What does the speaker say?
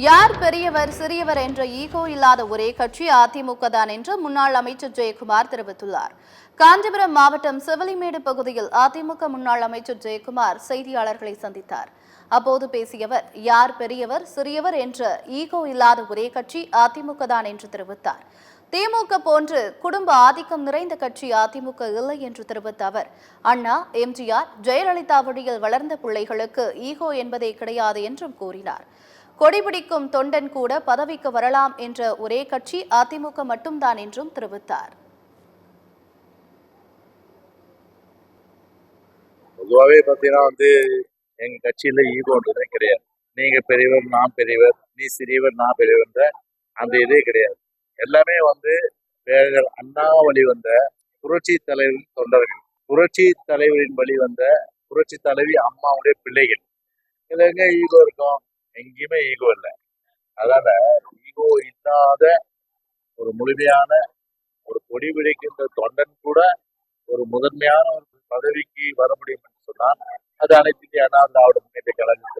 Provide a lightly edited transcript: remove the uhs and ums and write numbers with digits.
யார் பெரியவர் சிறியவர் என்ற ஈகோ இல்லாத ஒரே கட்சி அதிமுக தான் என்று முன்னாள் அமைச்சர் ஜெயக்குமார் தெரிவித்துள்ளார். காஞ்சிபுரம் மாவட்டம் செவிலிமேடு பகுதியில் அதிமுக முன்னாள் அமைச்சர் ஜெயக்குமார் செய்தியாளர்களை சந்தித்தார். அப்போது பேசிய அவர், யார் பெரியவர் சிறியவர் என்ற ஈகோ இல்லாத ஒரே கட்சி அதிமுக தான் என்று தெரிவித்தார். திமுக போன்று குடும்ப ஆதிக்கம் நிறைந்த கட்சி அதிமுக இல்லை என்று தெரிவித்த அவர், அண்ணா, எம்ஜிஆர், ஜெயலலிதா வழியில் வளர்ந்த பிள்ளைகளுக்கு ஈகோ என்பதே கிடையாது என்றும் கூறினார். கொடிபிடிக்கும் தொண்டன் கூட பதவிக்கு வரலாம் என்ற ஒரே கட்சி அதிமுக மட்டும்தான் என்றும் தெரிவித்தார். பொதுவாகவே பார்த்தீங்கன்னா எங்க கட்சியில ஈகோன்றதே கிடையாது. நீங்க பெரியவர், நான் பெரியவர், நீ சிறியவர், நான் பெரியவர், அந்த இதே கிடையாது. எல்லாமே அண்ணா வழி வந்த புரட்சி தலைவரின் தொண்டர்கள், புரட்சி தலைவரின் வழி வந்த புரட்சி தலைவி அம்மாவுடைய பிள்ளைகள். இதுல எங்க ஈகோ இருக்கும்? எங்கேயுமே ஈகோ இல்லை. அதனால ஈகோ இல்லாத ஒரு முழுமையான ஒரு கொடி பிடிக்கின்ற தொண்டன் கூட ஒரு முதன்மையான ஒரு பதவிக்கு வர முடியும் என்று சொன்னால் அது அனைத்து இந்திய அண்ணா திராவிட முன்னேற்ற கழகம்.